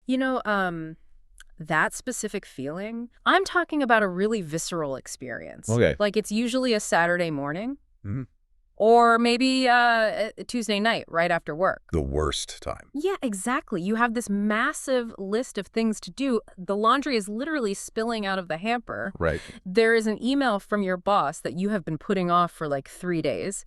You know, that specific feeling, I'm talking about a really visceral experience. Okay. Like it's usually a Saturday morning Hmm. or maybe a Tuesday night right after work. The worst time. Yeah, exactly. You have this massive list of things to do. The laundry is literally spilling out of the hamper. Right. There is an email from your boss that you have been putting off for like 3 days.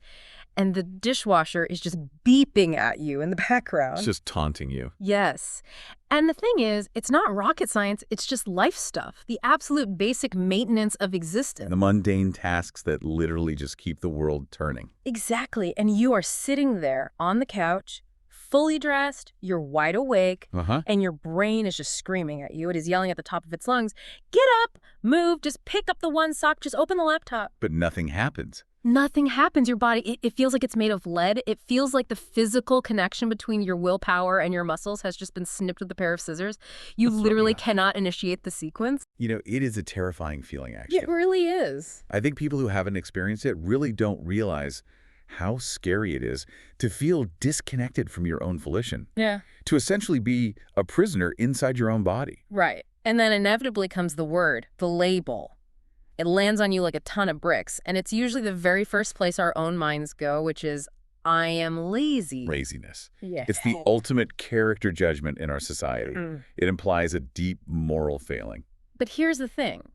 And the dishwasher is just beeping at you in the background. It's just taunting you. Yes. And the thing is, it's not rocket science, it's just life stuff, the absolute basic maintenance of existence. The mundane tasks that literally just keep the world turning. Exactly. And you are sitting there on the couch, fully dressed, you're wide awake, and your brain is just screaming at you. It is yelling at the top of its lungs, get up, move, just pick up the one sock, just open the laptop. But nothing happens. Nothing happens. Your body, it feels like it's made of lead. It feels like the physical connection between your willpower and your muscles has just been snipped with a pair of scissors. You literally cannot initiate the sequence. You know, it is a terrifying feeling, actually. It really is. I think people who haven't experienced it really don't realize how scary it is to feel disconnected from your own volition. Yeah. To essentially be a prisoner inside your own body. Right. And then inevitably comes the word, the label. It lands on you like a ton of bricks, and it's usually the very first place our own minds go, which is, I am lazy. Laziness. Yeah. It's the ultimate character judgment in our society. It implies a deep moral failing. But here's the thing,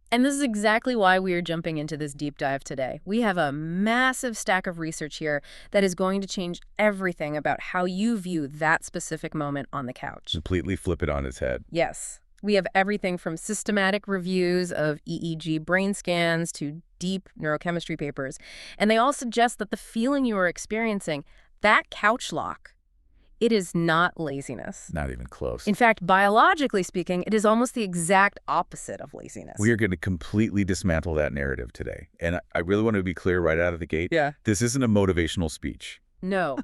and this is exactly why we are jumping into this deep dive today. We have a massive stack of research here that is going to change everything about how you view that specific moment on the couch. Completely flip it on its head. Yes. We have everything from systematic reviews of EEG brain scans to deep neurochemistry papers. And they all suggest that the feeling you are experiencing, that couch lock, it is not laziness. Not even close. In fact, biologically speaking, it is almost the exact opposite of laziness. We are going to completely dismantle that narrative today. And I really want to be clear right out of the gate. Yeah. This isn't a motivational speech. No.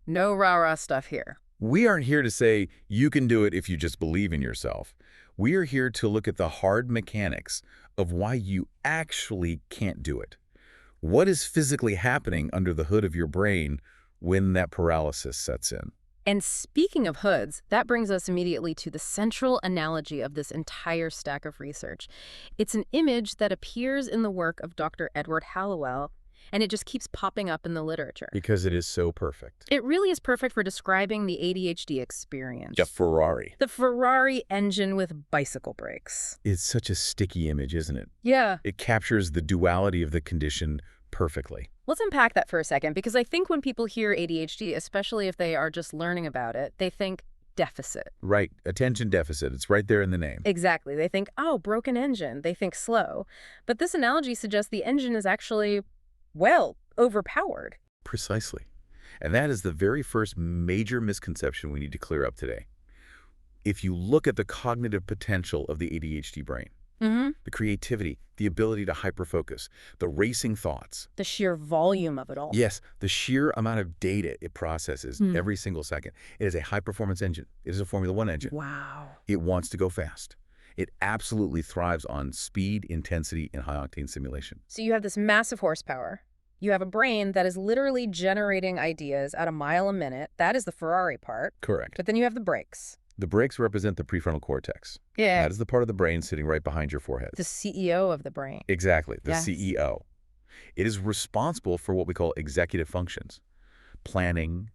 No rah-rah stuff here. We aren't here to say you can do it if you just believe in yourself. We are here to look at the hard mechanics of why you actually can't do it. What is physically happening under the hood of your brain when that paralysis sets in? And speaking of hoods, that brings us immediately to the central analogy of this entire stack of research. It's an image that appears in the work of Dr. Edward Hallowell, and it just keeps popping up in the literature. Because it is so perfect. It really is perfect for describing the ADHD experience. A Ferrari. The Ferrari engine with bicycle brakes. It's such a sticky image, isn't it? Yeah. It captures the duality of the condition perfectly. Let's unpack that for a second, because I think when people hear ADHD, especially if they are just learning about it, they think deficit. Right. Attention deficit. It's right there in the name. Exactly. They think, oh, broken engine. They think slow. But this analogy suggests the engine is actually, well, overpowered. Precisely. And that is the very first major misconception we need to clear up today. If you look at the cognitive potential of the ADHD brain, the creativity, the ability to hyperfocus, the racing thoughts. The sheer volume of it all. Yes, the sheer amount of data it processes every single second. It is a high-performance engine. It is a Formula One engine. Wow. It wants to go fast. It absolutely thrives on speed, intensity, and high-octane simulation. So you have this massive horsepower. You have a brain that is literally generating ideas at a mile a minute. That is the Ferrari part. Correct. But then you have the brakes. The brakes represent the prefrontal cortex. Yeah. That is the part of the brain sitting right behind your forehead. The CEO of the brain. Exactly, the Yes. CEO. It is responsible for what we call executive functions. Planning,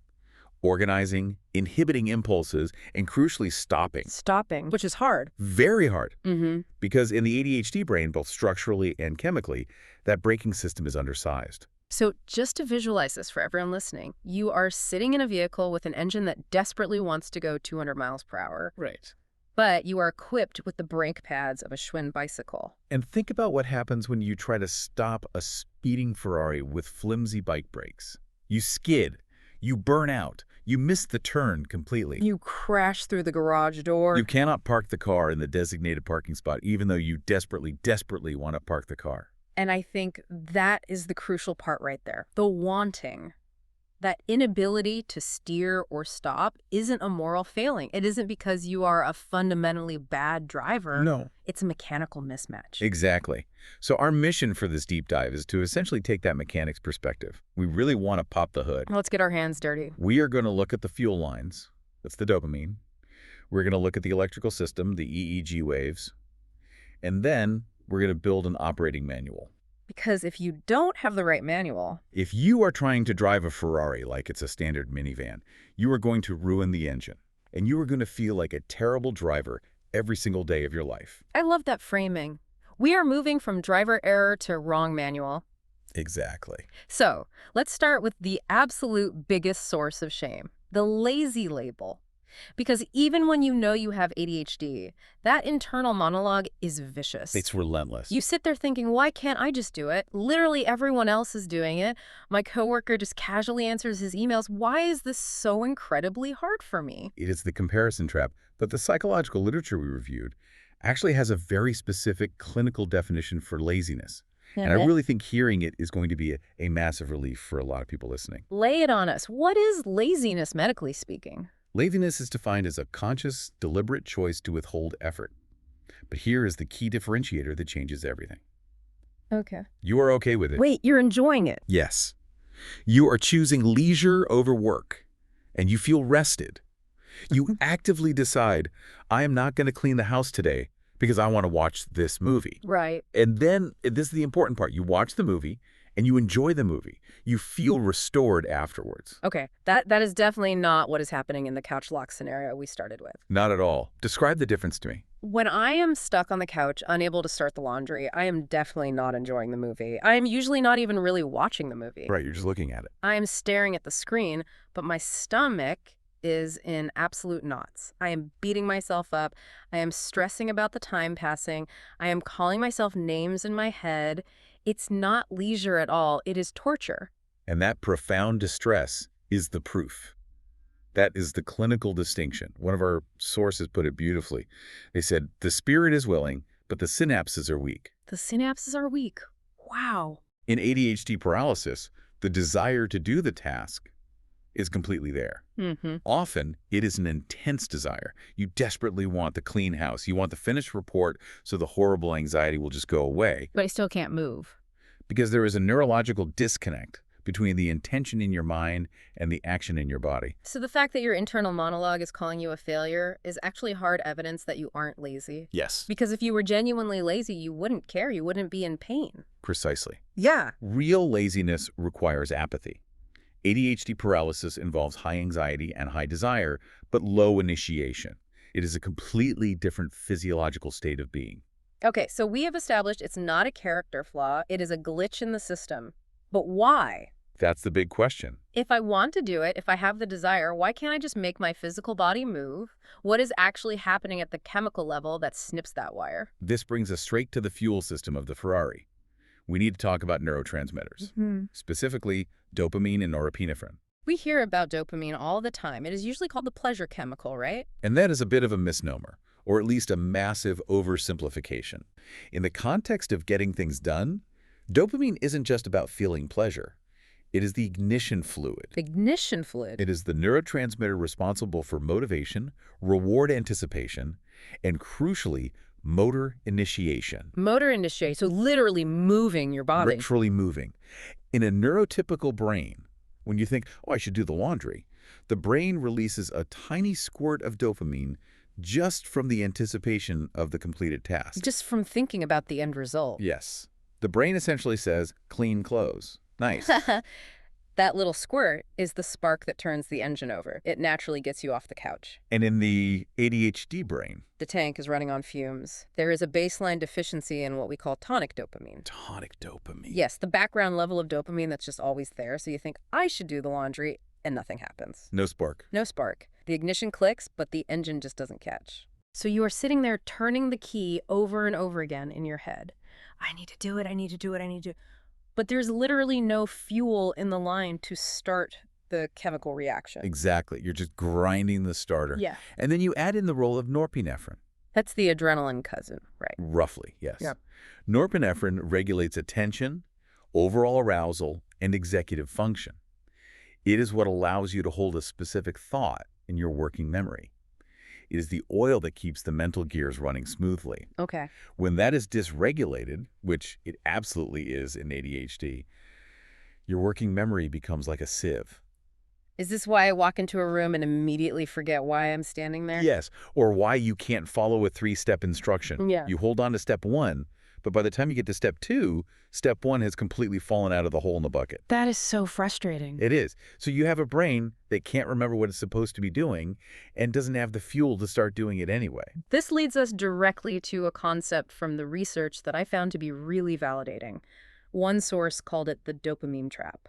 organizing, inhibiting impulses, and crucially stopping. Stopping, which is hard. Very hard. Mm-hmm. Because in the ADHD brain, both structurally and chemically, that braking system is undersized. So just to visualize this for everyone listening, you are sitting in a vehicle with an engine that desperately wants to go 200 miles per hour. Right. But you are equipped with the brake pads of a Schwinn bicycle. And think about what happens when you try to stop a speeding Ferrari with flimsy bike brakes. You skid. You burn out. You miss the turn completely. You crash through the garage door. You cannot park the car in the designated parking spot, even though you desperately want to park the car. And I think that is the crucial part right there. The wanting. That inability to steer or stop isn't a moral failing. It isn't because you are a fundamentally bad driver. No. It's a mechanical mismatch. Exactly. So our mission for this deep dive is to essentially take that mechanics perspective. We really want to pop the hood. Let's get our hands dirty. We are going to look at the fuel lines. That's the dopamine. We're going to look at the electrical system, the EEG waves, and then we're going to build an operating manual. Because if you don't have the right manual, If you are trying to drive a Ferrari like it's a standard minivan, you are going to ruin the engine, and you are going to feel like a terrible driver every single day of your life. I love that framing. We are moving from driver error to wrong manual. Exactly. So let's start with the absolute biggest source of shame, the lazy label. Because even when you know you have ADHD, that internal monologue is vicious. It's relentless. You sit there thinking, why can't I just do it? Literally everyone else is doing it. My coworker just casually answers his emails. Why is this so incredibly hard for me? It is the comparison trap, but the psychological literature we reviewed actually has a very specific clinical definition for laziness. And I really think hearing it is going to be a massive relief for a lot of people listening. Lay it on us. What is laziness, medically speaking? Laziness is defined as a conscious, deliberate choice to withhold effort. But here is the key differentiator that changes everything. Okay. You are okay with it. Wait, you're enjoying it? Yes. You are choosing leisure over work, and you feel rested. You actively decide, I am not going to clean the house today because I want to watch this movie. Right. And then, this is the important part, you watch the movie, and you enjoy the movie. You feel restored afterwards. Okay, that is definitely not what is happening in the couch lock scenario we started with. Not at all. Describe the difference to me. When I am stuck on the couch, unable to start the laundry, I am definitely not enjoying the movie. I am usually not even really watching the movie. Right, you're just looking at it. I am staring at the screen, but my stomach is in absolute knots. I am beating myself up. I am stressing about the time passing. I am calling myself names in my head. It's not leisure at all. It is torture. And that profound distress is the proof. That is the clinical distinction. One of our sources put it beautifully. They said, the spirit is willing, but the synapses are weak. The synapses are weak. Wow. In ADHD paralysis, the desire to do the task is completely there. Often, it is an intense desire. You desperately want the clean house. You want the finished report so the horrible anxiety will just go away. But I still can't move. Because there is a neurological disconnect between the intention in your mind and the action in your body. So the fact that your internal monologue is calling you a failure is actually hard evidence that you aren't lazy. Yes. Because if you were genuinely lazy, you wouldn't care. You wouldn't be in pain. Precisely. Yeah. Real laziness requires apathy. ADHD paralysis involves high anxiety and high desire, but low initiation. It is a completely different physiological state of being. Okay, so we have established it's not a character flaw. It is a glitch in the system. But why? That's the big question. If I want to do it, if I have the desire, why can't I just make my physical body move? What is actually happening at the chemical level that snips that wire? This brings us straight to the fuel system of the Ferrari. We need to talk about neurotransmitters, specifically dopamine and norepinephrine. We hear about dopamine all the time. It is usually called the pleasure chemical, right? And that is a bit of a misnomer, or at least a massive oversimplification. In the context of getting things done, dopamine isn't just about feeling pleasure. It is the ignition fluid. Ignition fluid. It is the neurotransmitter responsible for motivation, reward anticipation, and crucially, motor initiation. Motor initiation, so literally moving your body. Literally moving. In a neurotypical brain, when you think, oh, I should do the laundry, the brain releases a tiny squirt of dopamine just from the anticipation of the completed task. Just from thinking about the end result. Yes. The brain essentially says, clean clothes. Nice. That little squirt is the spark that turns the engine over. It naturally gets you off the couch. And in the ADHD brain, The tank is running on fumes. There is a baseline deficiency in what we call tonic dopamine. tonic dopamine. Yes, the background level of dopamine that's just always there. So you think, I should do the laundry, and nothing happens. No spark. No spark. The ignition clicks, but the engine just doesn't catch. So you are sitting there turning the key over and over again in your head. I need to do it, I need to do it, I need to. But there's literally no fuel in the line to start the chemical reaction. Exactly. You're just grinding the starter. Yeah. And then you add in the role of norepinephrine. That's the adrenaline cousin, right? Roughly, yes. Yep. Norepinephrine regulates attention, overall arousal, and executive function. It is what allows you to hold a specific thought in your working memory. It is the oil that keeps the mental gears running smoothly. Okay. When that is dysregulated, which it absolutely is in ADHD, your working memory becomes like a sieve. Is this why I walk into a room and immediately forget why I'm standing there? Yes, or why you can't follow a three-step instruction. Yeah. You hold on to step one, but by the time you get to step two, step one has completely fallen out of the hole in the bucket. That is so frustrating. It is. So you have a brain that can't remember what it's supposed to be doing and doesn't have the fuel to start doing it anyway. This leads us directly to a concept from the research that I found to be really validating. One source called it the dopamine trap,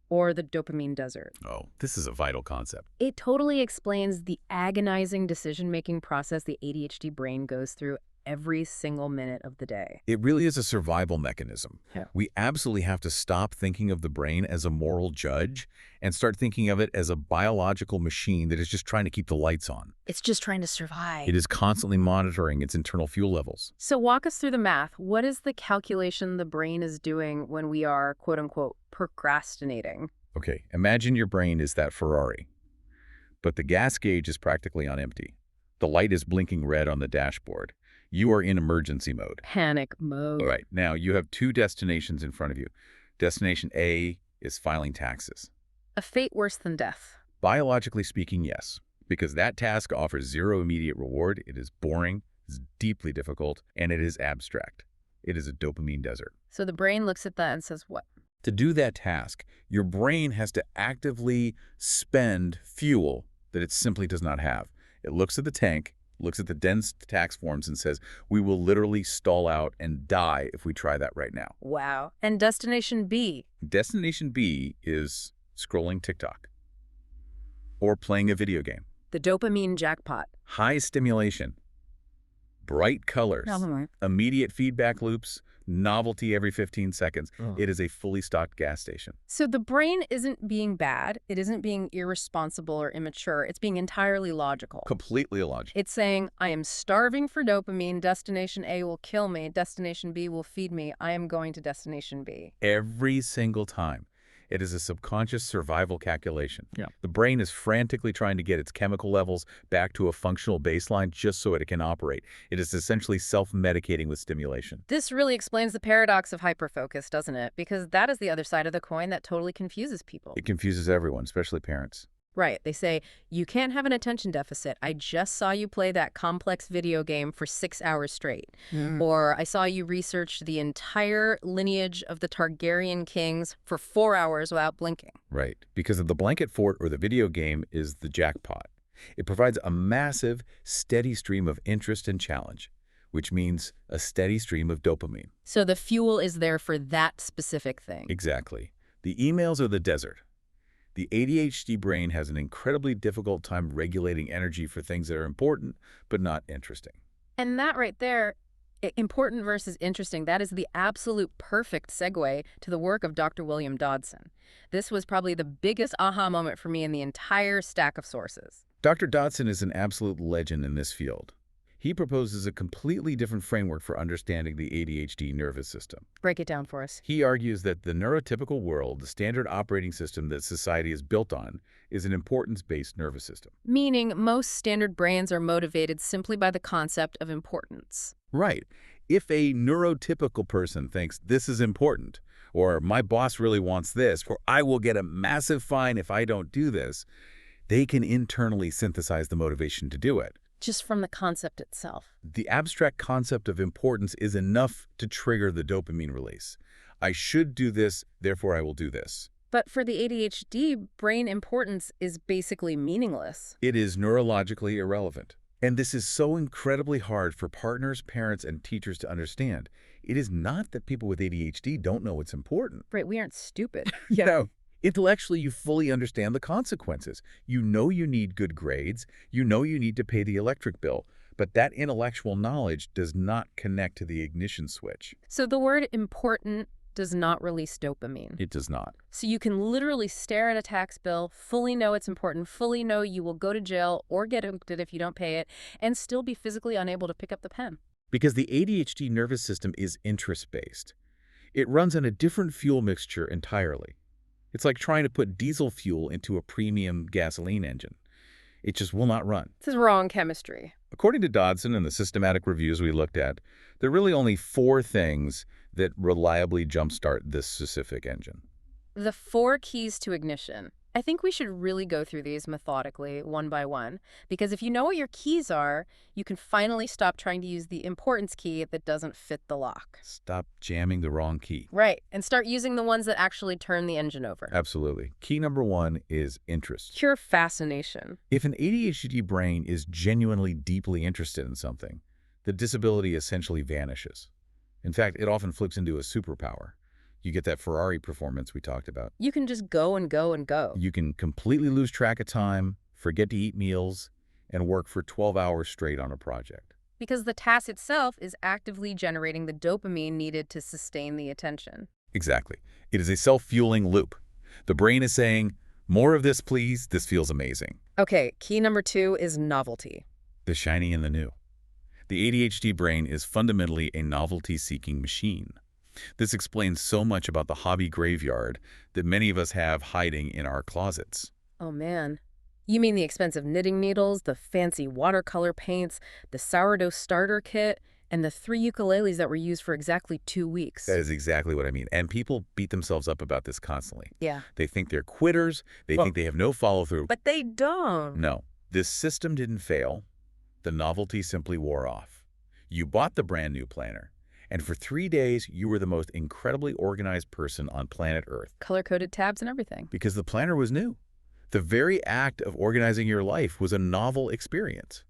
or the dopamine desert. Oh, this is a vital concept. It totally explains the agonizing decision-making process the ADHD brain goes through every single minute of the day. It really is a survival mechanism. Yeah. We absolutely have to stop thinking of the brain as a moral judge and start thinking of it as a biological machine that is just trying to keep the lights on. It's just trying to survive. It is constantly monitoring its internal fuel levels. So walk us through the math. What is the calculation the brain is doing when we are, quote unquote, procrastinating? Okay, imagine your brain is that Ferrari, but the gas gauge is practically on empty. The light is blinking red on the dashboard. You are in emergency mode. Panic mode. All right, now you have two destinations in front of you. Destination A is filing taxes. A fate worse than death. Biologically speaking, yes, because that task offers zero immediate reward. It is boring, it's deeply difficult, and it is abstract. It is a dopamine desert. So the brain looks at that and says, what? To do that task, your brain has to actively spend fuel that it simply does not have. It looks at the tank, looks at the dense tax forms and says, we will literally stall out and die if we try that right now. Wow. And destination B? Destination B is scrolling TikTok or playing a video game. The dopamine jackpot. High stimulation, bright colors, immediate feedback loops, novelty every 15 seconds. It is a fully stocked gas station. So the brain isn't being bad. It isn't being irresponsible or immature. It's being entirely logical. Completely illogical. It's saying, I am starving for dopamine. Destination A will kill me. Destination B will feed me. I am going to destination B. Every single time. It is a subconscious survival calculation. Yeah. The brain is frantically trying to get its chemical levels back to a functional baseline just so it can operate. It is essentially self-medicating with stimulation. This really explains the paradox of hyperfocus, doesn't it? Because that is the other side of the coin that totally confuses people. It confuses everyone, especially parents. Right. They say, you can't have an attention deficit. I just saw you play that complex video game for 6 hours straight. Or I saw you research the entire lineage of the Targaryen kings for 4 hours without blinking. Right. Because of the blanket fort or the video game is the jackpot. It provides a massive, steady stream of interest and challenge, which means a steady stream of dopamine. So the fuel is there for that specific thing. Exactly. The emails are the desert. The ADHD brain has an incredibly difficult time regulating energy for things that are important, but not interesting. And that right there, important versus interesting, that is the absolute perfect segue to the work of Dr. William Dodson. This was probably the biggest aha moment for me in the entire stack of sources. Dr. Dodson is an absolute legend in this field. He proposes a completely different framework for understanding the ADHD nervous system. Break it down for us. He argues that the neurotypical world, the standard operating system that society is built on, is an importance-based nervous system. Meaning most standard brains are motivated simply by the concept of importance. Right. If a neurotypical person thinks this is important, or my boss really wants this, or I will get a massive fine if I don't do this, they can internally synthesize the motivation to do it. Just from the concept itself. The abstract concept of importance is enough to trigger the dopamine release. I should do this, therefore I will do this. But for the ADHD, brain importance is basically meaningless. It is neurologically irrelevant. And this is so incredibly hard for partners, parents, and teachers to understand. It is not that people with ADHD don't know what's important. Right, we aren't stupid. No. Intellectually, you fully understand the consequences. You know you need good grades. You know you need to pay the electric bill. But that intellectual knowledge does not connect to the ignition switch. So the word important does not release dopamine. It does not. So you can literally stare at a tax bill, fully know it's important, fully know you will go to jail or get evicted if you don't pay it, and still be physically unable to pick up the pen. Because the ADHD nervous system is interest-based. It runs on a different fuel mixture entirely. It's like trying to put diesel fuel into a premium gasoline engine. It just will not run. This is wrong chemistry. According to Dodson and the systematic reviews we looked at, there are really only 4 things that reliably jumpstart this specific engine. The 4 keys to ignition. I think we should really go through these methodically, one by one, because if you know what your keys are, you can finally stop trying to use the importance key that doesn't fit the lock. Stop jamming the wrong key. Right, and start using the ones that actually turn the engine over. Absolutely. Key number one is interest. Pure fascination. If an ADHD brain is genuinely deeply interested in something, the disability essentially vanishes. In fact, it often flips into a superpower. You get that Ferrari performance we talked about. You can just go and go and go. You can completely lose track of time, forget to eat meals, and work for 12 hours straight on a project. Because the task itself is actively generating the dopamine needed to sustain the attention. Exactly. It is a self-fueling loop. The brain is saying, more of this, please. This feels amazing. Okay, key number 2 is novelty. The shiny and the new. The ADHD brain is fundamentally a novelty-seeking machine. This explains so much about the hobby graveyard that many of us have hiding in our closets. Oh man. You mean the expensive knitting needles, the fancy watercolor paints, the sourdough starter kit, and the 3 ukuleles that were used for exactly 2 weeks? That is exactly what I mean. And people beat themselves up about this constantly. Yeah. They think they're quitters. They think they have no follow-through. But they don't. No, this system didn't fail. The novelty simply wore off. You bought the brand new planner, and for 3 days, you were the most incredibly organized person on planet Earth. Color-coded tabs and everything. Because the planner was new. The very act of organizing your life was a novel experience.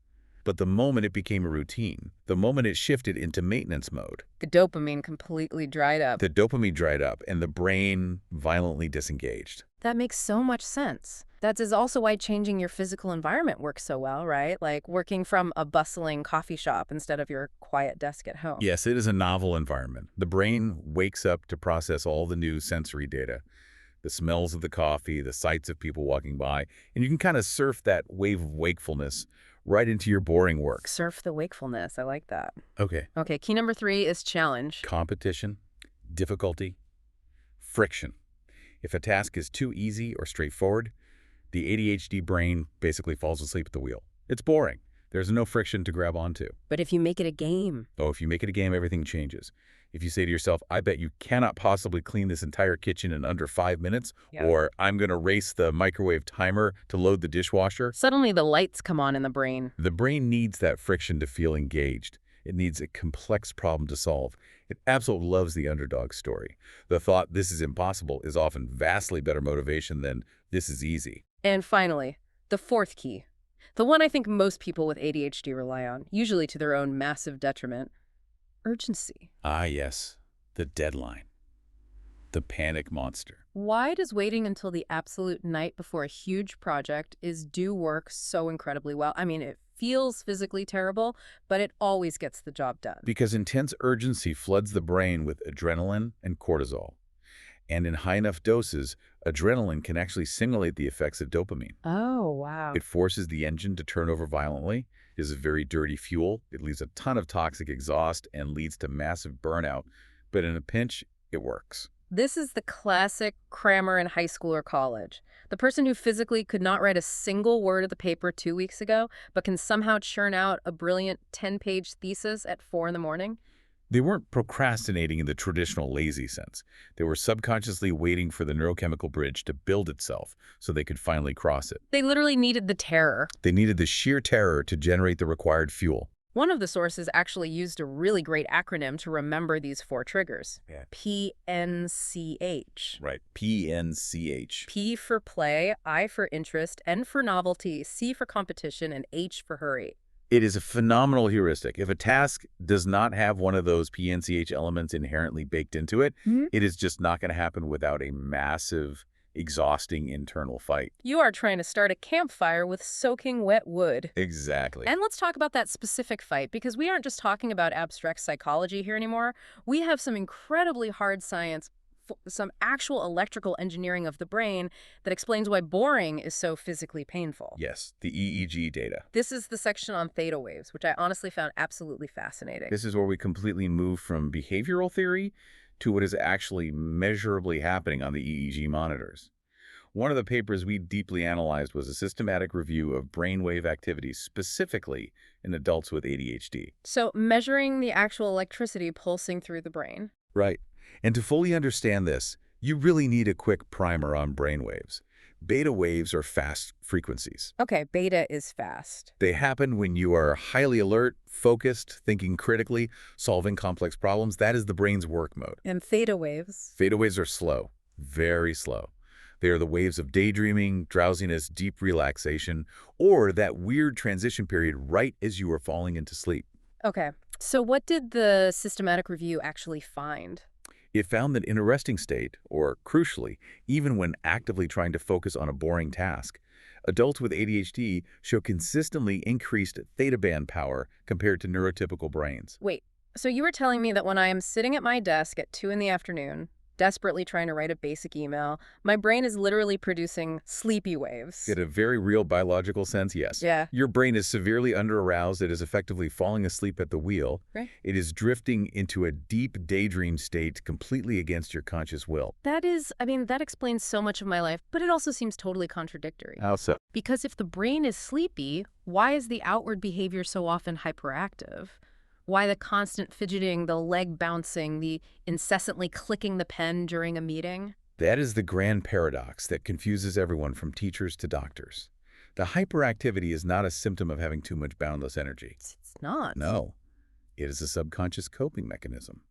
But the moment it became a routine, the moment it shifted into maintenance mode, The dopamine completely dried up. the dopamine dried up and the brain violently disengaged. That makes so much sense. That is also why changing your physical environment works so well, right? Like working from a bustling coffee shop instead of your quiet desk at home. Yes, it is a novel environment. The brain wakes up to process all the new sensory data, the smells of the coffee, the sights of people walking by, and you can kind of surf that wave of wakefulness right into your boring work. Surf the wakefulness. I like that. Okay. Okay, key number 3 is challenge. Competition, difficulty, friction. If a task is too easy or straightforward, the ADHD brain basically falls asleep at the wheel. It's boring. There's no friction to grab onto. But if you make it a game, Oh, if you make it a game, everything changes. If you say to yourself, I bet you cannot possibly clean this entire kitchen in under 5 minutes, Yeah. or I'm going to race the microwave timer to load the dishwasher, suddenly the lights come on in the brain. the brain needs that friction to feel engaged. It needs a complex problem to solve. It absolutely loves the underdog story. The thought this is impossible is often vastly better motivation than this is easy. And finally, the 4th key. The one I think most people with ADHD rely on, usually to their own massive detriment. Urgency. Ah, yes, the deadline. The panic monster. Why does waiting until the absolute night before a huge project is due work so incredibly well? I mean, it feels physically terrible, but it always gets the job done. Because intense urgency floods the brain with adrenaline and cortisol. And in high enough doses, adrenaline can actually simulate the effects of dopamine. Oh, wow. It forces the engine to turn over violently. It is a very dirty fuel. It leaves a ton of toxic exhaust and leads to massive burnout. But in a pinch, it works. This is the classic crammer in high school or college. The person who physically could not write a single word of the paper 2 weeks ago, but can somehow churn out a brilliant 10-page thesis at 4 in the morning. They weren't procrastinating in the traditional lazy sense. They were subconsciously waiting for the neurochemical bridge to build itself so they could finally cross it. They literally needed the terror. They needed the sheer terror to generate the required fuel. One of the sources actually used a really great acronym to remember these 4 triggers. Yeah. PNCH. Right. PNCH. P for play, I for interest, N for novelty, C for competition, and H for hurry. It is a phenomenal heuristic. If a task does not have one of those PNCH elements inherently baked into it, it is just not going to happen without a massive, exhausting internal fight. You are trying to start a campfire with soaking wet wood. Exactly. And let's talk about that specific fight, because we aren't just talking about abstract psychology here anymore. We have some incredibly hard science, some actual electrical engineering of the brain that explains why boring is so physically painful. Yes, the EEG data. This is the section on theta waves, which I honestly found absolutely fascinating. This is where we completely move from behavioral theory to what is actually measurably happening on the EEG monitors. One of the papers we deeply analyzed was a systematic review of brainwave activities, specifically in adults with ADHD. So measuring the actual electricity pulsing through the brain. Right. And to fully understand this, you really need a quick primer on brainwaves. Beta waves are fast frequencies. Okay, beta is fast. They happen when you are highly alert, focused, thinking critically, solving complex problems. That is the brain's work mode. And theta waves? Theta waves are slow, very slow. They are the waves of daydreaming, drowsiness, deep relaxation, or that weird transition period right as you are falling into sleep. Okay, so what did the systematic review actually find? It found that in a resting state, or crucially, even when actively trying to focus on a boring task, adults with ADHD show consistently increased theta band power compared to neurotypical brains. Wait, so you were telling me that when I am sitting at my desk at 2 in the afternoon, desperately trying to write a basic email, my brain is literally producing sleepy waves. In a very real biological sense, yes. Yeah. Your brain is severely under-aroused. It is effectively falling asleep at the wheel. Right. It is drifting into a deep daydream state completely against your conscious will. That explains so much of my life, but it also seems totally contradictory. How so? Because if the brain is sleepy, why is the outward behavior so often hyperactive? Why the constant fidgeting, the leg bouncing, the incessantly clicking the pen during a meeting? That is the grand paradox that confuses everyone from teachers to doctors. The hyperactivity is not a symptom of having too much boundless energy. It's not. No, it is a subconscious coping mechanism.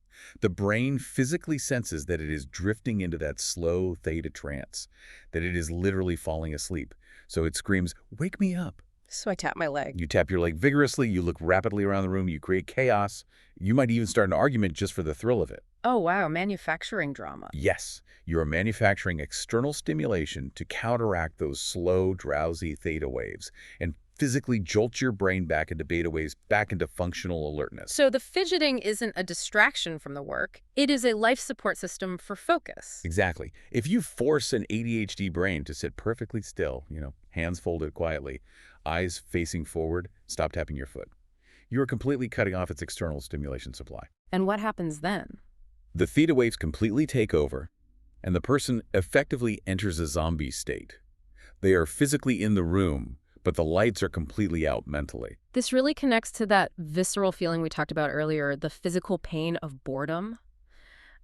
The brain physically senses that it is drifting into that slow theta trance, that it is literally falling asleep. So it screams, "Wake me up." So I tap my leg. You tap your leg vigorously, you look rapidly around the room, you create chaos. You might even start an argument just for the thrill of it. Oh, wow, manufacturing drama. Yes, you are manufacturing external stimulation to counteract those slow, drowsy theta waves and physically jolt your brain back into beta waves, back into functional alertness. So the fidgeting isn't a distraction from the work. It is a life support system for focus. Exactly. If you force an ADHD brain to sit perfectly still, hands folded quietly, eyes facing forward, stop tapping your foot, you are completely cutting off its external stimulation supply. And what happens then? The theta waves completely take over, and the person effectively enters a zombie state. They are physically in the room, but the lights are completely out mentally. This really connects to that visceral feeling we talked about earlier, the physical pain of boredom.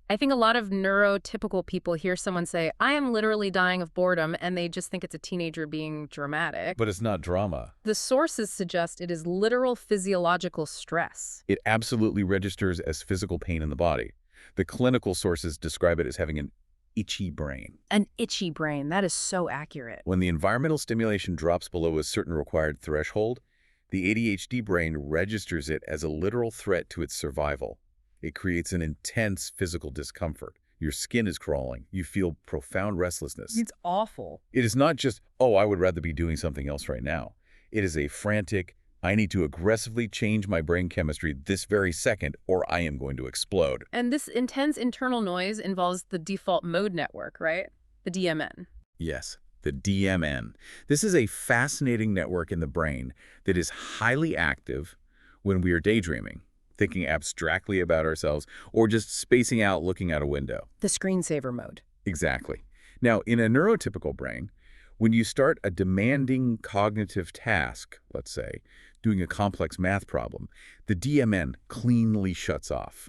I think a lot of neurotypical people hear someone say, "I am literally dying of boredom," and they just think it's a teenager being dramatic. But it's not drama. The sources suggest it is literal physiological stress. It absolutely registers as physical pain in the body. The clinical sources describe it as having an itchy brain. An itchy brain. That is so accurate. When the environmental stimulation drops below a certain required threshold, the ADHD brain registers it as a literal threat to its survival. It creates an intense physical discomfort. Your skin is crawling. You feel profound restlessness. It's awful. It is not just, "Oh, I would rather be doing something else right now." It is a frantic, "I need to aggressively change my brain chemistry this very second or I am going to explode." And this intense internal noise involves the default mode network, right? The DMN. Yes, the DMN. This is a fascinating network in the brain that is highly active when we are daydreaming, thinking abstractly about ourselves, or just spacing out looking out a window. The screensaver mode. Exactly. Now, in a neurotypical brain, when you start a demanding cognitive task, let's say, doing a complex math problem, the DMN cleanly shuts off,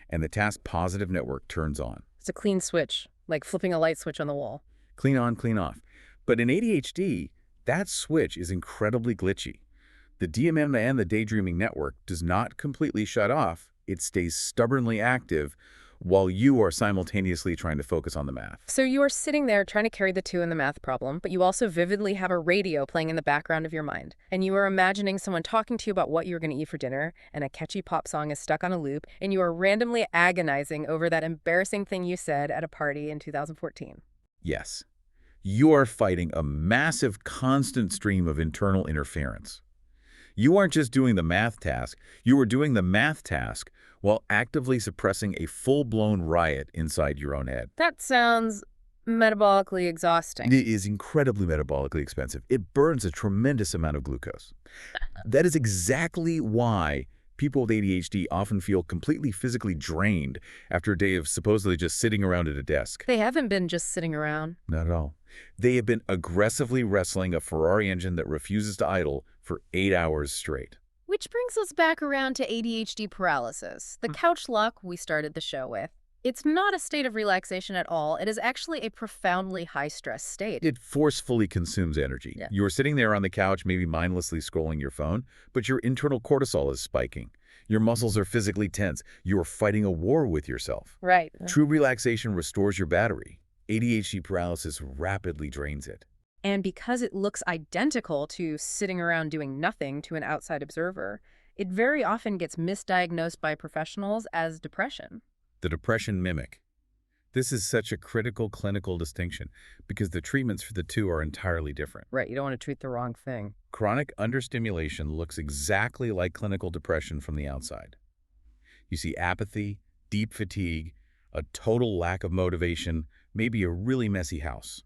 and the task positive network turns on. It's a clean switch, like flipping a light switch on the wall. Clean on, clean off. But in ADHD, that switch is incredibly glitchy. The DMN and the daydreaming network does not completely shut off. It stays stubbornly active while you are simultaneously trying to focus on the math. So you are sitting there trying to carry the 2 in the math problem, but you also vividly have a radio playing in the background of your mind. And you are imagining someone talking to you about what you're going to eat for dinner, and a catchy pop song is stuck on a loop, and you are randomly agonizing over that embarrassing thing you said at a party in 2014. Yes. You are fighting a massive constant stream of internal interference. You aren't just doing the math task, you are doing the math task while actively suppressing a full-blown riot inside your own head. That sounds metabolically exhausting. It is incredibly metabolically expensive. It burns a tremendous amount of glucose. That is exactly why people with ADHD often feel completely physically drained after a day of supposedly just sitting around at a desk. They haven't been just sitting around. Not at all. They have been aggressively wrestling a Ferrari engine that refuses to idle for 8 hours straight. Which brings us back around to ADHD paralysis, the couch luck we started the show with. It's not a state of relaxation at all. It is actually a profoundly high-stress state. It forcefully consumes energy. Yeah. You're sitting there on the couch, maybe mindlessly scrolling your phone, but your internal cortisol is spiking. Your muscles are physically tense. You're fighting a war with yourself. Right. True relaxation restores your battery. ADHD paralysis rapidly drains it. And because it looks identical to sitting around doing nothing to an outside observer, it very often gets misdiagnosed by professionals as depression. The depression mimic. This is such a critical clinical distinction because the treatments for the two are entirely different. Right, you don't want to treat the wrong thing. Chronic understimulation looks exactly like clinical depression from the outside. You see apathy, deep fatigue, a total lack of motivation, maybe a really messy house.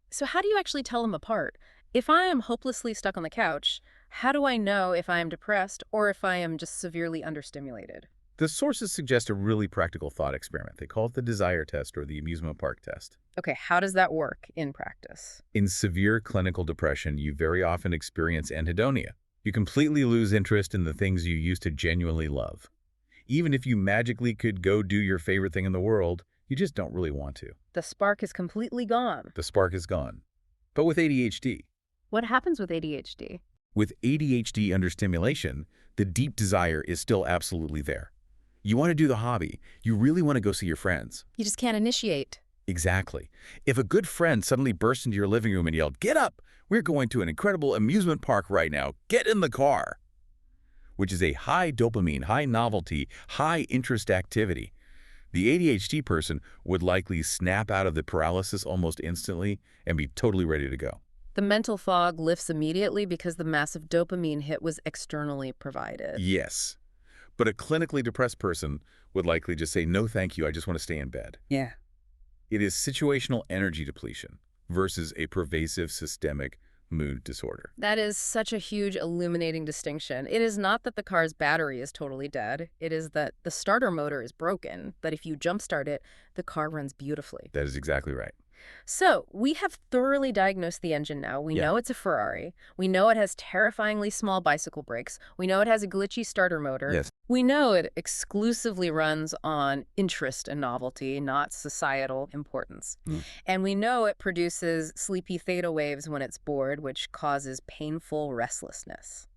So how do you actually tell them apart? If I am hopelessly stuck on the couch, how do I know if I am depressed or if I am just severely understimulated? The sources suggest a really practical thought experiment. They call it the desire test or the amusement park test. Okay, how does that work in practice? In severe clinical depression, you very often experience anhedonia. You completely lose interest in the things you used to genuinely love. Even if you magically could go do your favorite thing in the world, you just don't really want to. The spark is completely gone. The spark is gone. But with ADHD, What happens with ADHD? with ADHD understimulation, the deep desire is still absolutely there. You want to do the hobby. You really want to go see your friends. You just can't initiate. Exactly. If a good friend suddenly burst into your living room and yelled, "Get up! We're going to an incredible amusement park right now. Get in the car!" which is a high dopamine, high novelty, high interest activity, the ADHD person would likely snap out of the paralysis almost instantly and be totally ready to go. The mental fog lifts immediately because the massive dopamine hit was externally provided. Yes. But a clinically depressed person would likely just say, "No, thank you. I just want to stay in bed." Yeah. It is situational energy depletion versus a pervasive systemic mood disorder. That is such a huge illuminating distinction. It is not that the car's battery is totally dead. It is that the starter motor is broken, but if you jumpstart it, the car runs beautifully. That is exactly right. So, we have thoroughly diagnosed the engine now. We Yeah. know it's a Ferrari. We know it has terrifyingly small bicycle brakes. We know it has a glitchy starter motor. Yes. We know it exclusively runs on interest and novelty, not societal importance. Mm. And we know it produces sleepy theta waves when it's bored, which causes painful restlessness.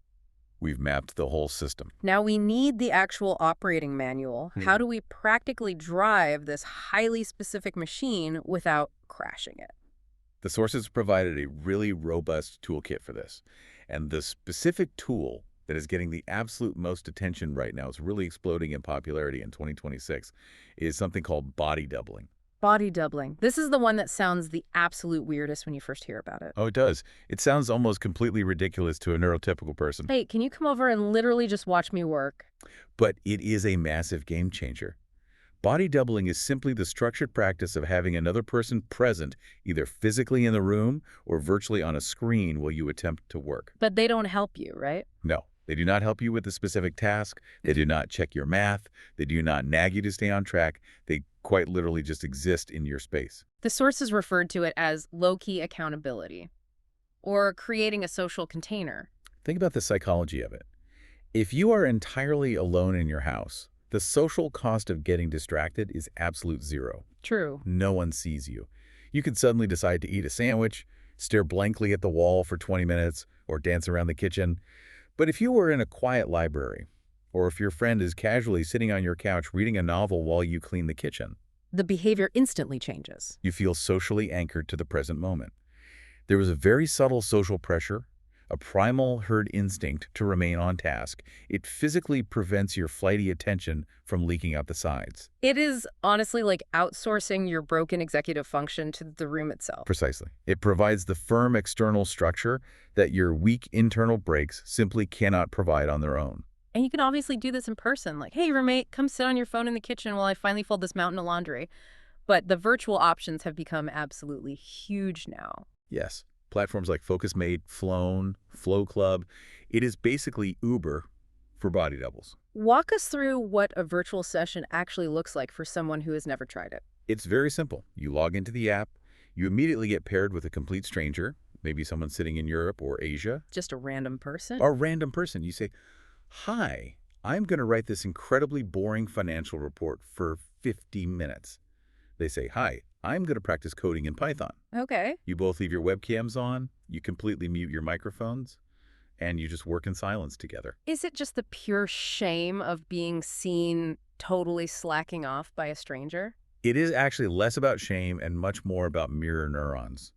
We've mapped the whole system. Now we need the actual operating manual. How do we practically drive this highly specific machine without crashing it? The sources provided a really robust toolkit for this. And the specific tool that is getting the absolute most attention right now, is really exploding in popularity in 2026, is something called body doubling. Body doubling. This is the one that sounds the absolute weirdest when you first hear about it. Oh, it does. It sounds almost completely ridiculous to a neurotypical person. Hey, can you come over and literally just watch me work? But it is a massive game changer. Body doubling is simply the structured practice of having another person present, either physically in the room or virtually on a screen while you attempt to work. But they don't help you, right? No, they do not help you with a specific task. They do not check your math. They do not nag you to stay on track. They quite literally just exist in your space. The sources referred to it as low-key accountability, or creating a social container. Think about the psychology of it. If you are entirely alone in your house, the social cost of getting distracted is absolute zero. True. No one sees you. You could suddenly decide to eat a sandwich, stare blankly at the wall for 20 minutes, or dance around the kitchen. But if you were in a quiet library, or if your friend is casually sitting on your couch reading a novel while you clean the kitchen, The behavior instantly changes. you feel socially anchored to the present moment. There is a very subtle social pressure, a primal herd instinct to remain on task. It physically prevents your flighty attention from leaking out the sides. It is honestly like outsourcing your broken executive function to the room itself. Precisely. It provides the firm external structure that your weak internal brakes simply cannot provide on their own. And you can obviously do this in person, like, hey, roommate, come sit on your phone in the kitchen while I finally fold this mountain of laundry. But the virtual options have become absolutely huge now. Yes. Platforms like FocusMate, Flown, Flow Club. It is basically Uber for body doubles. Walk us through what a virtual session actually looks like for someone who has never tried it. It's very simple. You log into the app. You immediately get paired with a complete stranger, maybe someone sitting in Europe or Asia. Just a random person? A random person. You say, "Hi, I'm going to write this incredibly boring financial report for 50 minutes. They say, hi, I'm going to practice coding in Python. Okay. You both leave your webcams on, you completely mute your microphones, and you just work in silence together. Is it just the pure shame of being seen totally slacking off by a stranger? It is actually less about shame and much more about mirror neurons.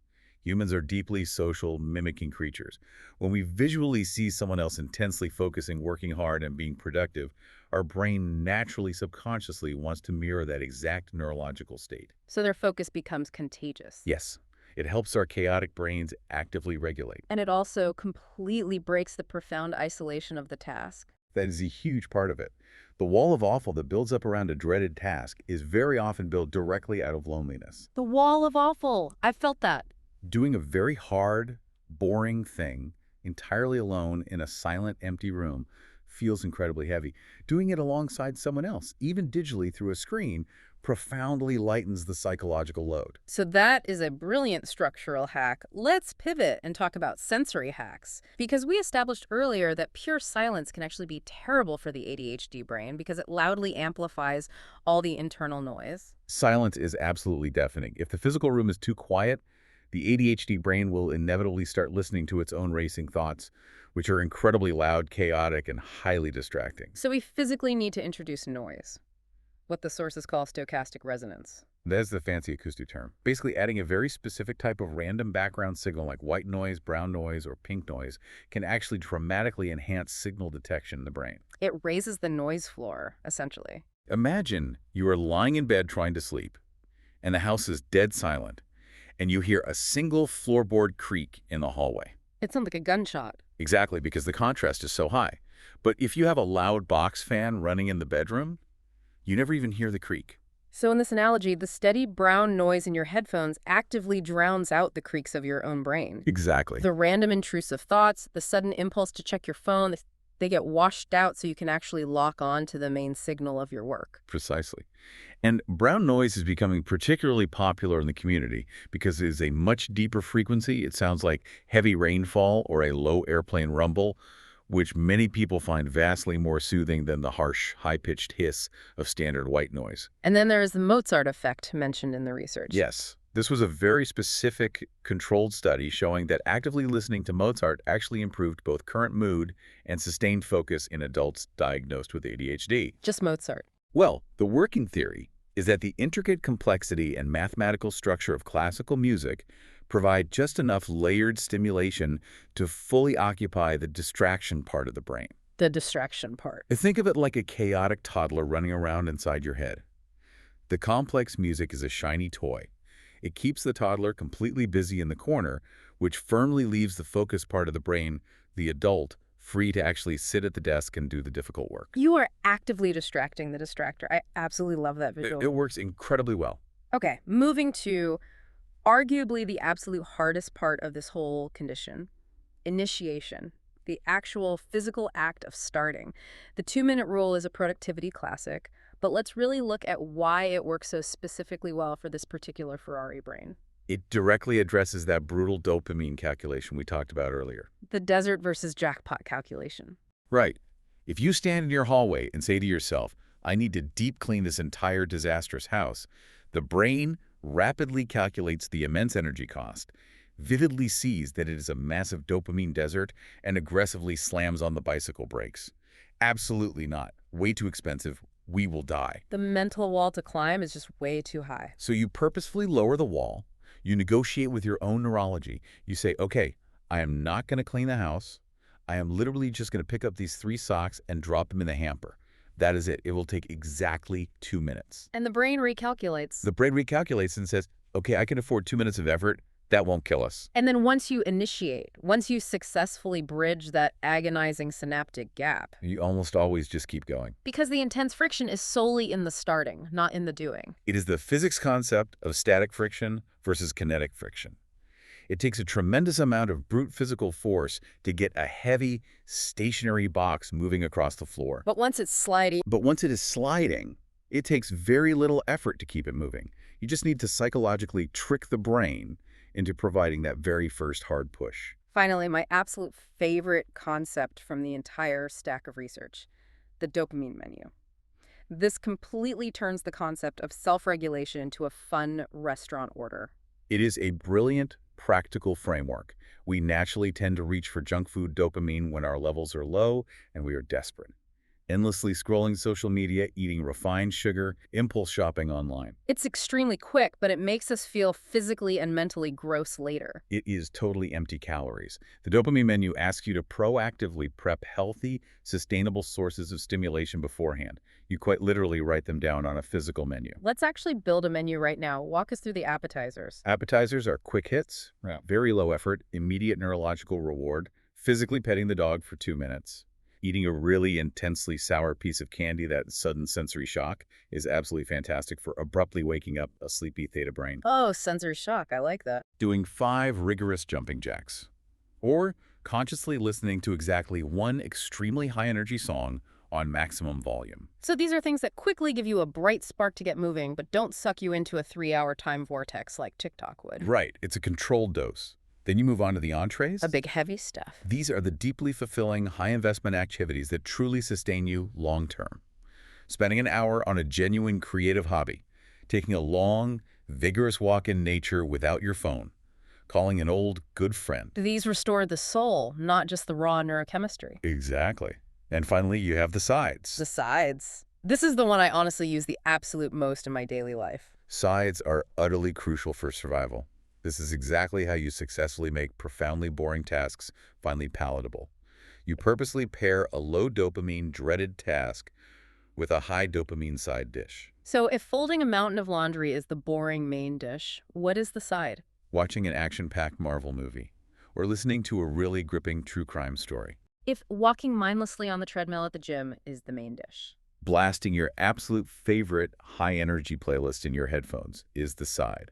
Humans are deeply social, mimicking creatures. When we visually see someone else intensely focusing, working hard, and being productive, our brain naturally, subconsciously wants to mirror that exact neurological state. So their focus becomes contagious. Yes, it helps our chaotic brains actively regulate. And it also completely breaks the profound isolation of the task. That is a huge part of it. The wall of awful that builds up around a dreaded task is very often built directly out of loneliness. The wall of awful. I've felt that. Doing a very hard, boring thing entirely alone in a silent, empty room feels incredibly heavy. Doing it alongside someone else, even digitally through a screen, profoundly lightens the psychological load. So that is a brilliant structural hack. Let's pivot and talk about sensory hacks. Because we established earlier that pure silence can actually be terrible for the ADHD brain because it loudly amplifies all the internal noise. Silence is absolutely deafening. If the physical room is too quiet, the ADHD brain will inevitably start listening to its own racing thoughts, which are incredibly loud, chaotic, and highly distracting. So we physically need to introduce noise, what the sources call stochastic resonance. That's the fancy acoustic term. Basically, adding a very specific type of random background signal like white noise, brown noise, or pink noise can actually dramatically enhance signal detection in the brain. It raises the noise floor, essentially. Imagine you are lying in bed trying to sleep, and the house is dead silent, and you hear a single floorboard creak in the hallway. It sounds like a gunshot. Exactly, because the contrast is so high. But if you have a loud box fan running in the bedroom, you never even hear the creak. So in this analogy, the steady brown noise in your headphones actively drowns out the creaks of your own brain. Exactly. The random intrusive thoughts, the sudden impulse to check your phone, they get washed out so you can actually lock on to the main signal of your work. Precisely. And brown noise is becoming particularly popular in the community because it is a much deeper frequency. It sounds like heavy rainfall or a low airplane rumble, which many people find vastly more soothing than the harsh, high-pitched hiss of standard white noise. And then there is the Mozart effect mentioned in the research. Yes. This was a very specific, controlled study showing that actively listening to Mozart actually improved both current mood and sustained focus in adults diagnosed with ADHD. Just Mozart. Well, the working theory is that the intricate complexity and mathematical structure of classical music provide just enough layered stimulation to fully occupy the distraction part of the brain. The distraction part. Think of it like a chaotic toddler running around inside your head. The complex music is a shiny toy. It keeps the toddler completely busy in the corner, which firmly leaves the focus part of the brain, the adult, free to actually sit at the desk and do the difficult work. You are actively distracting the distractor. I absolutely love that visual. It works incredibly well. Okay, moving to arguably the absolute hardest part of this whole condition, initiation, the actual physical act of starting. The 2-minute rule is a productivity classic, but let's really look at why it works so specifically well for this particular Ferrari brain. It directly addresses that brutal dopamine calculation we talked about earlier. The desert versus jackpot calculation. Right. If you stand in your hallway and say to yourself, I need to deep clean this entire disastrous house, the brain rapidly calculates the immense energy cost, vividly sees that it is a massive dopamine desert, and aggressively slams on the bicycle brakes. Absolutely not. Way too expensive. We will die. The mental wall to climb is just way too high. So you purposefully lower the wall. You negotiate with your own neurology. You say, okay, I am not going to clean the house. I am literally just going to pick up these 3 socks and drop them in the hamper. That is it. It will take exactly 2 minutes. And the brain recalculates. The brain recalculates and says, okay, I can afford 2 minutes of effort. That won't kill us. And then once you initiate, once you successfully bridge that agonizing synaptic gap, You almost always just keep going. because the intense friction is solely in the starting, not in the doing. It is the physics concept of static friction versus kinetic friction. It takes a tremendous amount of brute physical force to get a heavy, stationary box moving across the floor. But once it's sliding, But once it is sliding, it takes very little effort to keep it moving. You just need to psychologically trick the brain into providing that very first hard push. finally, my absolute favorite concept from the entire stack of research, the dopamine menu. This completely turns the concept of self-regulation into a fun restaurant order. It is a brilliant, practical framework. We naturally tend to reach for junk food dopamine when our levels are low and we are desperate. Endlessly scrolling social media, eating refined sugar, impulse shopping online. It's extremely quick, but it makes us feel physically and mentally gross later. It is totally empty calories. The dopamine menu asks you to proactively prep healthy, sustainable sources of stimulation beforehand. You quite literally write them down on a physical menu. Let's actually build a menu right now. Walk us through the appetizers. Appetizers are quick hits, very low effort, immediate neurological reward, physically petting the dog for 2 minutes. Eating a really intensely sour piece of candy, that sudden sensory shock, is absolutely fantastic for abruptly waking up a sleepy theta brain. Oh, sensory shock. I like that. Doing 5 rigorous jumping jacks. Or consciously listening to exactly one extremely high-energy song on maximum volume. So these are things that quickly give you a bright spark to get moving, but don't suck you into a 3-hour time vortex like TikTok would. Right, it's a controlled dose. Then you move on to the entrees. A big heavy stuff. These are the deeply fulfilling, high-investment activities that truly sustain you long-term. Spending an hour on a genuine creative hobby, taking a long, vigorous walk in nature without your phone, calling an old, good friend. These restore the soul, not just the raw neurochemistry. Exactly. And finally, you have the sides. The sides. This is the one I honestly use the absolute most in my daily life. Sides are utterly crucial for survival. This is exactly how you successfully make profoundly boring tasks finally palatable. You purposely pair a low dopamine, dreaded task with a high dopamine side dish. So if folding a mountain of laundry is the boring main dish, what is the side? Watching an action-packed Marvel movie, or listening to a really gripping true crime story. If walking mindlessly on the treadmill at the gym is the main dish. Blasting your absolute favorite high-energy playlist in your headphones is the side.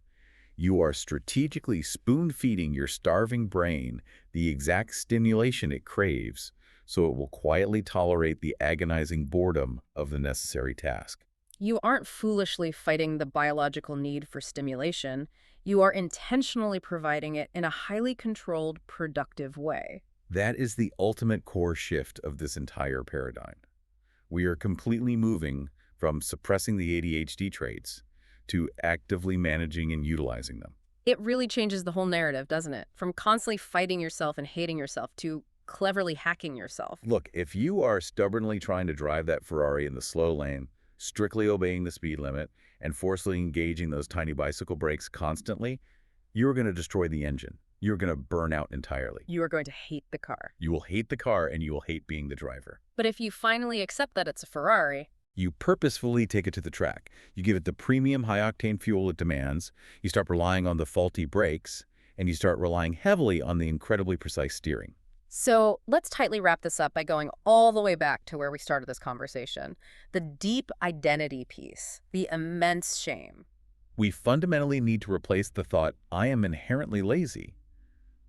You are strategically spoon-feeding your starving brain the exact stimulation it craves, so it will quietly tolerate the agonizing boredom of the necessary task. You aren't foolishly fighting the biological need for stimulation. You are intentionally providing it in a highly controlled, productive way. That is the ultimate core shift of this entire paradigm. We are completely moving from suppressing the ADHD traits to actively managing and utilizing them. It really changes the whole narrative, doesn't it? From constantly fighting yourself and hating yourself to cleverly hacking yourself. Look, if you are stubbornly trying to drive that Ferrari in the slow lane, strictly obeying the speed limit, and forcefully engaging those tiny bicycle brakes constantly, you're going to destroy the engine. You're going to burn out entirely. You are going to hate the car. You will hate the car and you will hate being the driver. But if you finally accept that it's a Ferrari, you purposefully take it to the track. You give it the premium high-octane fuel it demands. You stop relying on the faulty brakes, and you start relying heavily on the incredibly precise steering. So let's tightly wrap this up by going all the way back to where we started this conversation. The deep identity piece, the immense shame. We fundamentally need to replace the thought, I am inherently lazy,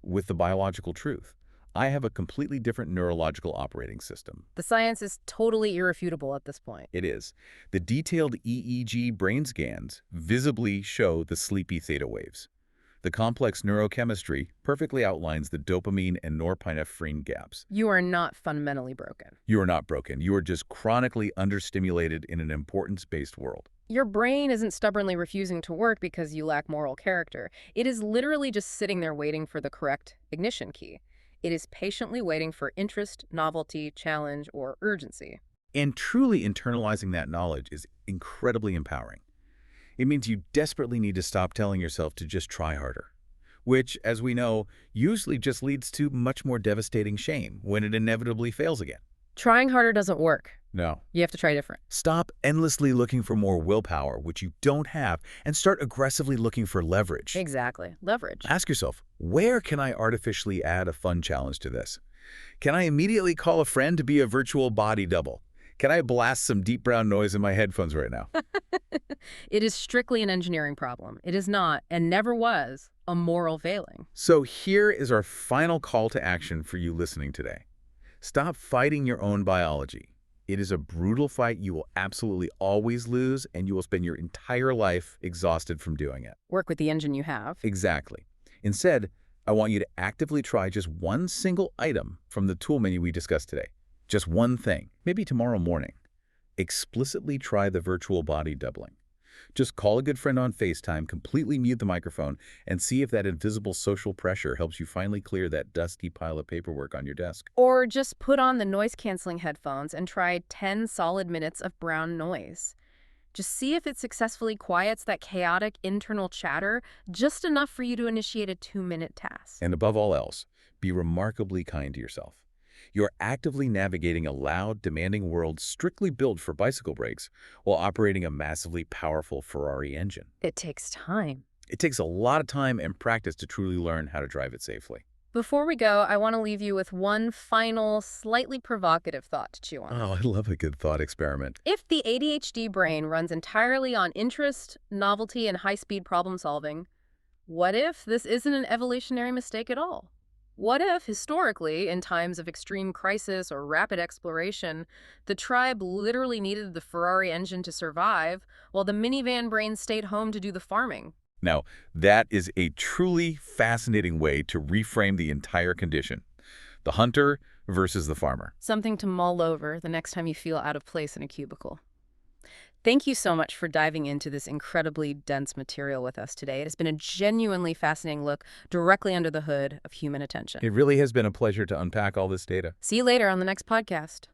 with the biological truth. I have a completely different neurological operating system. The science is totally irrefutable at this point. It is. The detailed EEG brain scans visibly show the sleepy theta waves. The complex neurochemistry perfectly outlines the dopamine and norepinephrine gaps. You are not fundamentally broken. You are not broken. You are just chronically understimulated in an importance-based world. Your brain isn't stubbornly refusing to work because you lack moral character. It is literally just sitting there waiting for the correct ignition key. It is patiently waiting for interest, novelty, challenge, or urgency. And truly internalizing that knowledge is incredibly empowering. It means you desperately need to stop telling yourself to just try harder, which, as we know, usually just leads to much more devastating shame when it inevitably fails again. Trying harder doesn't work. No. You have to try different. Stop endlessly looking for more willpower, which you don't have, and start aggressively looking for leverage. Exactly. Leverage. Ask yourself, where can I artificially add a fun challenge to this? Can I immediately call a friend to be a virtual body double? Can I blast some deep brown noise in my headphones right now? It is strictly an engineering problem. It is not, and never was, a moral failing. So here is our final call to action for you listening today. Stop fighting your own biology. It is a brutal fight you will absolutely always lose, and you will spend your entire life exhausted from doing it. Work with the engine you have. Exactly. Instead, I want you to actively try just one single item from the tool menu we discussed today. Just one thing, maybe tomorrow morning. Explicitly try the virtual body doubling. Just call a good friend on FaceTime, completely mute the microphone, and see if that invisible social pressure helps you finally clear that dusty pile of paperwork on your desk. Or just put on the noise-canceling headphones and try 10 solid minutes of brown noise. Just see if it successfully quiets that chaotic internal chatter, just enough for you to initiate a 2-minute task. And above all else, be remarkably kind to yourself. You're actively navigating a loud, demanding world strictly built for bicycle brakes while operating a massively powerful Ferrari engine. It takes time. It takes a lot of time and practice to truly learn how to drive it safely. Before we go, I want to leave you with one final, slightly provocative thought to chew on. Oh, I love a good thought experiment. If the ADHD brain runs entirely on interest, novelty, and high-speed problem solving, what if this isn't an evolutionary mistake at all? What if, historically, in times of extreme crisis or rapid exploration, the tribe literally needed the Ferrari engine to survive, while the minivan brain stayed home to do the farming? Now, that is a truly fascinating way to reframe the entire condition. The hunter versus the farmer. Something to mull over the next time you feel out of place in a cubicle. Thank you so much for diving into this incredibly dense material with us today. It has been a genuinely fascinating look directly under the hood of human attention. It really has been a pleasure to unpack all this data. See you later on the next podcast.